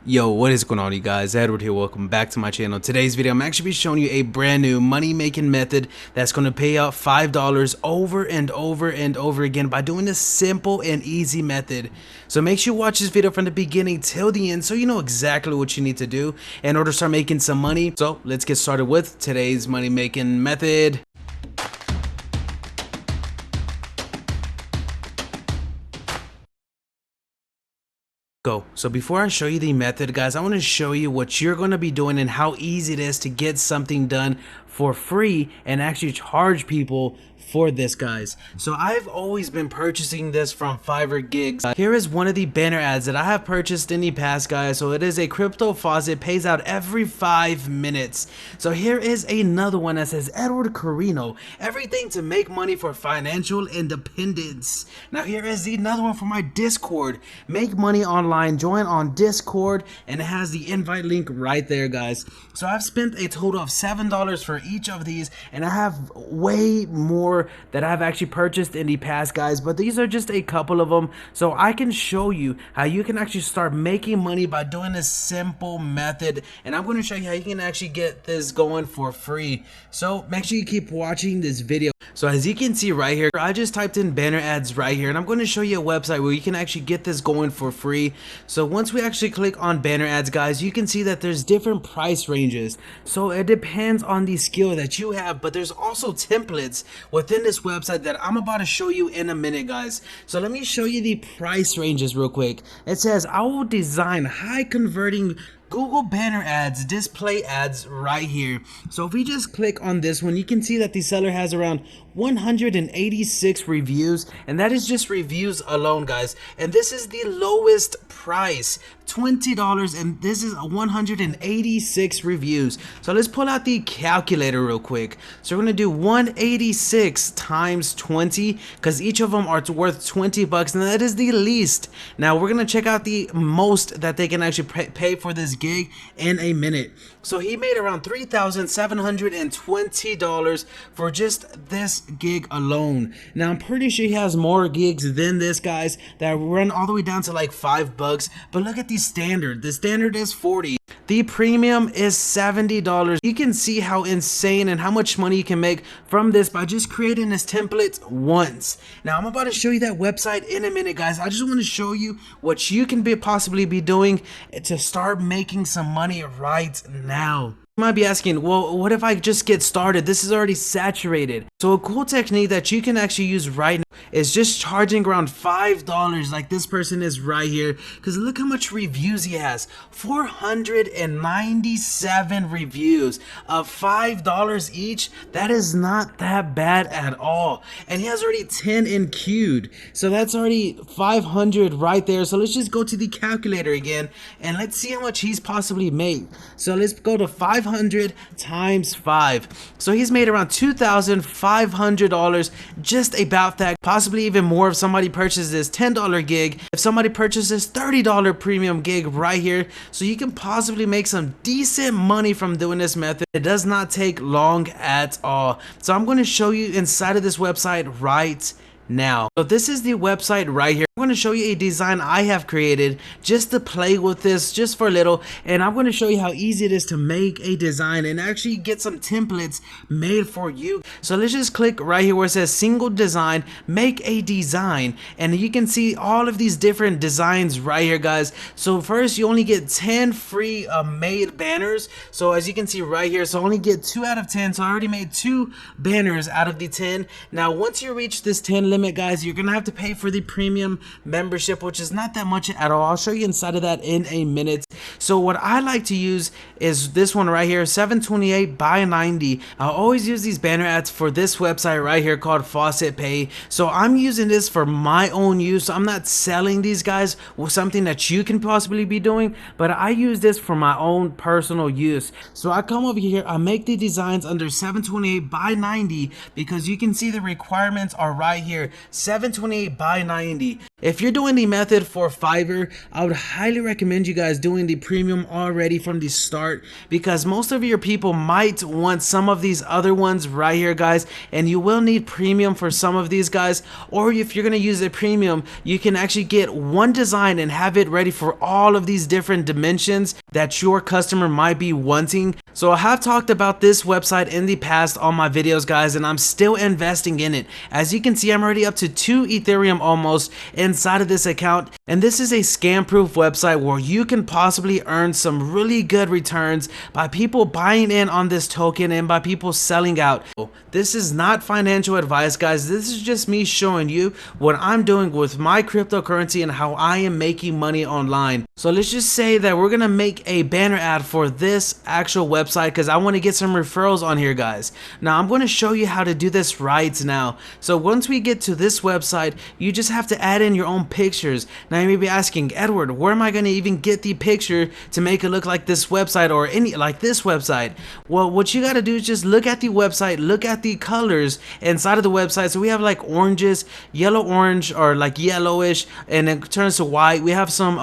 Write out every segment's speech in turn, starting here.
Yo, what is going on, you guys? Edward here. Welcome back to my channel. Today's video, I'm actually showing you a brand new money making method that's going to pay out $5 over and over and over again by doing this simple and easy method. So make sure you watch this video from the beginning till the end so you know exactly what you need to do in order to start making some money. So let's get started with today's money making method. Go. So before I show you the method, guys, I want to show you what you're going to be doing and how easy it is to get something done for free and actually charge people for this, guys. So I've always been purchasing this from Fiverr Gigs. Here is one of the banner ads that I have purchased in the past, guys. So it is a crypto faucet, pays out every 5 minutes. So here is another one that says Edward Carreno, everything to make money for financial independence. Now here is another one for my Discord, make money online, join on Discord, and it has the invite link right there, guys. So I've spent a total of $7 for each of these, and I have way more that I've actually purchased in the past, guys, but these are just a couple of them so I can show you how you can actually start making money by doing this simple method. And I'm going to show you how you can actually get this going for free, so make sure you keep watching this video. So as you can see right here, I just typed in banner ads right here, and I'm going to show you a website where you can actually get this going for free. So once we actually click on banner ads, guys, you can see that there's different price ranges, so it depends on the skill that you have, but there's also templates within this website that I'm about to show you in a minute, guys. So let me show you the price ranges real quick. It says I will design high converting Google banner ads, display ads right here. So if we just click on this one, you can see that the seller has around 186 reviews, and that is just reviews alone, guys. And this is the lowest price, $20, and this is 186 reviews. So let's pull out the calculator real quick. So we're gonna do 186 times 20 because each of them are worth 20 bucks, and that is the least. Now we're gonna check out the most that they can actually pay for this gig in a minute. So he made around $3,720 for just this gig alone. Now I'm pretty sure he has more gigs than this, guys, that run all the way down to like $5, but look at the standard. The standard is 40. The premium is $70. You can see how insane and how much money you can make from this by just creating this template once. Now I'm about to show you that website in a minute, guys. I just want to show you what you can possibly be doing to start making some money right now. You might be asking, well, what if I just get started? This is already saturated. So a cool technique that you can actually use right now is just charging around $5 like this person is right here, because look how much reviews he has. 497 reviews of $5 each. That is not that bad at all, and he has already 10 in queued, so that's already 500 right there. So let's just go to the calculator again and let's see how much he's possibly made. So let's go to 500 times 5. So he's made around $2,500, just about that, possibly even more if somebody purchases this $10 gig, if somebody purchases $30 premium gig right here. So you can possibly make some decent money from doing this method. It does not take long at all. So I'm going to show you inside of this website right now. So this is the website right here. I'm going to show you a design I have created just to play with this just for a little, and I'm going to show you how easy it is to make a design and actually get some templates made for you. So let's just click right here where it says single design, make a design, and you can see all of these different designs right here, guys. So first you only get 10 free made banners. So as you can see right here, so I only get 2 out of 10. So I already made 2 banners out of the 10. Now once you reach this 10 limit, guys, you're gonna have to pay for the premium membership, which is not that much at all. I'll show you inside of that in a minute. So what I like to use is this one right here, 728 by 90. I always use these banner ads for this website right here called Faucet Pay. So I'm using this for my own use. I'm not selling these guys with something that you can possibly be doing, but I use this for my own personal use. So I come over here, I make the designs under 728 by 90 because you can see the requirements are right here, 728 by 90. If you're doing the method for Fiverr, I would highly recommend you guys doing the premium already from the start, because most of your people might want some of these other ones right here, guys, and you will need premium for some of these guys. Or if you're going to use a premium, you can actually get one design and have it ready for all of these different dimensions that your customer might be wanting. So I have talked about this website in the past on my videos, guys, and I'm still investing in it. As you can see, I'm already up to 2 Ethereum almost inside of this account, and this is a scam proof website where you can possibly earn some really good returns by people buying in on this token and by people selling out. This is not financial advice, guys. This is just me showing you what I'm doing with my cryptocurrency and how I am making money online. So let's just say that we're gonna make a banner ad for this actual website because I want to get some referrals on here, guys. Now I'm going to show you how to do this right now. So once we get to this website, you just have to add in your own pictures. Now you may be asking, Edward, where am I going to even get the picture to make it look like this website or any like this website? Well, what you got to do is just look at the website, look at the colors inside of the website. So we have like oranges, yellow orange, or like yellowish, and it turns to white. We have some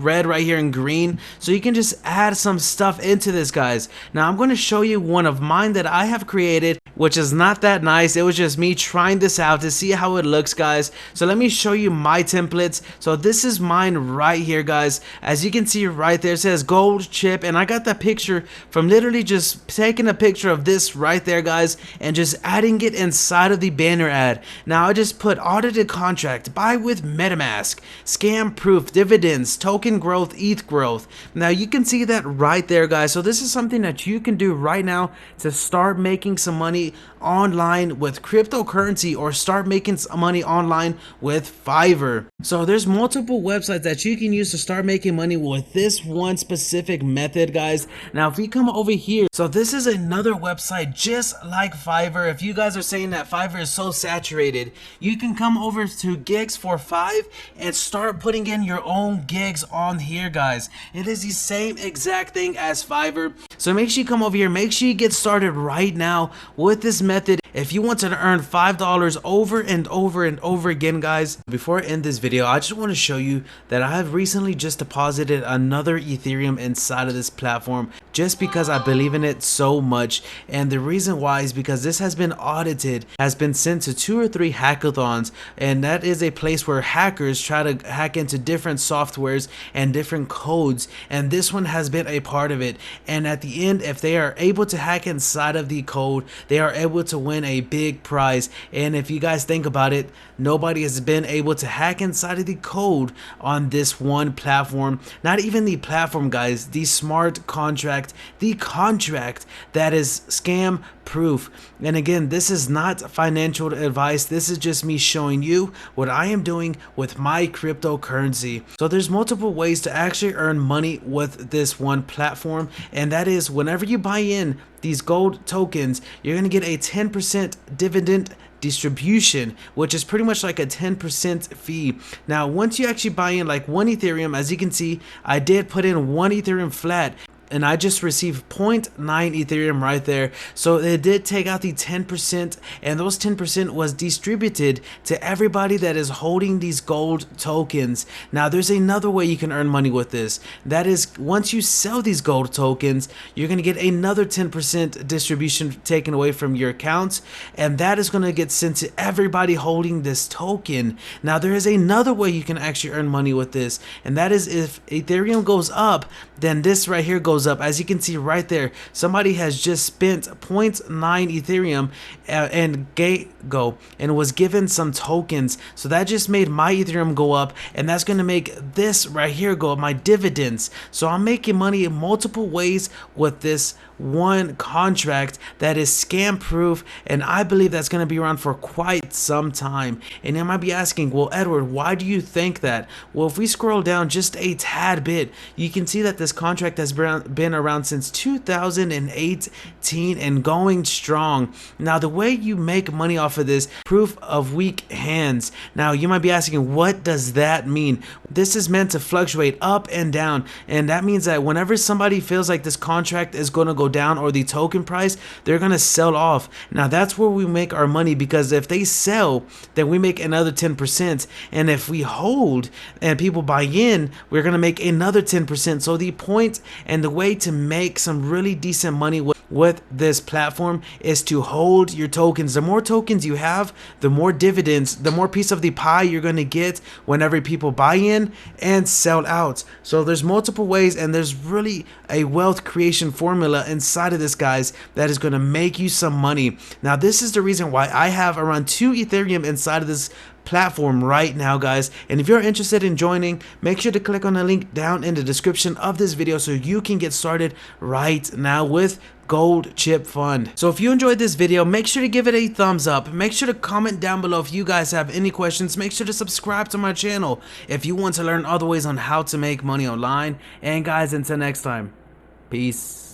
red right here and green. So you can just add some stuff into this, guys. Now I'm going to show you one of mine that I have created, which is not that nice. It was just me trying this out to see how it looks, guys. So let me show you my templates. So this is mine right here, guys. As you can see right there, it says gold chip, and I got that picture from literally just taking a picture of this right there, guys, and just adding it inside of the banner ad. Now I just put audited contract, buy with MetaMask, scam proof, dividends, token growth, ETH growth. Now you can see that right there, guys. So this is something that you can do right now to start making some money online with cryptocurrency, or start making some money online with Fiverr. So there's multiple websites that you can use to start making money with this one specific method, guys. Now if we come over here, so this is another website just like Fiverr. If you guys are saying that Fiverr is so saturated, you can come over to Gigs for 5 and start putting in your own gigs on here, guys. It is the same exact thing as Fiverr. So make sure you come over here, make sure you get started right now with this method if you want to earn $5 over and over and over again, guys. Before I end this video, I just want to show you that I have recently just deposited another Ethereum inside of this platform just because I believe in it so much. And the reason why is because this has been audited, has been sent to 2 or 3 hackathons, and that is a place where hackers try to hack into different softwares and different codes, and this one has been a part of it. And at the end, if they are able to hack inside of the code, they are able to win a big prize. And if you guys think about it, nobody has been able to hack inside of the code on this one platform. Not even the platform, guys, the smart contract, the contract that is scam proof. And again, this is not financial advice. This is just me showing you what I am doing with my cryptocurrency. So there's multiple ways to actually earn money with this one platform, and that is whenever you buy in these gold tokens, you're going to get a 10% dividend distribution, which is pretty much like a 10% fee. Now once you actually buy in like 1 Ethereum, as you can see, I did put in 1 Ethereum flat, and I just received 0.9 Ethereum right there. So it did take out the 10%, and those 10% was distributed to everybody that is holding these gold tokens. Now there's another way you can earn money with this. That is, once you sell these gold tokens, you're going to get another 10% distribution taken away from your accounts, and that is going to get sent to everybody holding this token. Now there is another way you can actually earn money with this, and that is if Ethereum goes up, then this right here goes up. As you can see right there, somebody has just spent 0.9 Ethereum and was given some tokens. So that just made my Ethereum go up, and that's going to make this right here go up, my dividends. So I'm making money in multiple ways with this one contract that is scam proof, and I believe that's going to be around for quite some time. And you might be asking, well, Edward, why do you think that? Well, if we scroll down just a tad bit, you can see that this contract has been around since 2018 and going strong. Now, the way you make money off of this, proof of weak hands. Now, you might be asking, what does that mean? This is meant to fluctuate up and down, and that means that whenever somebody feels like this contract is going to go down or the token price, they're going to sell off. Now, that's where we make our money, because if they sell, then we make another 10%, and if we hold and people buy in, we're going to make another 10%. So the point and the way to make some really decent money with this platform is to hold your tokens. The more tokens you have, the more dividends, the more piece of the pie you're going to get whenever people buy in and sell out. So there's multiple ways, and there's really a wealth creation formula inside of this, guys, that is going to make you some money. Now, this is the reason why I have around 2 Ethereum inside of this platform right now, guys. And if you're interested in joining, make sure to click on the link down in the description of this video so you can get started right now with Gold Chip Fund. So if you enjoyed this video, make sure to give it a thumbs up. Make sure to comment down below if you guys have any questions. Make sure to subscribe to my channel if you want to learn other ways on how to make money online. And guys, until next time, peace.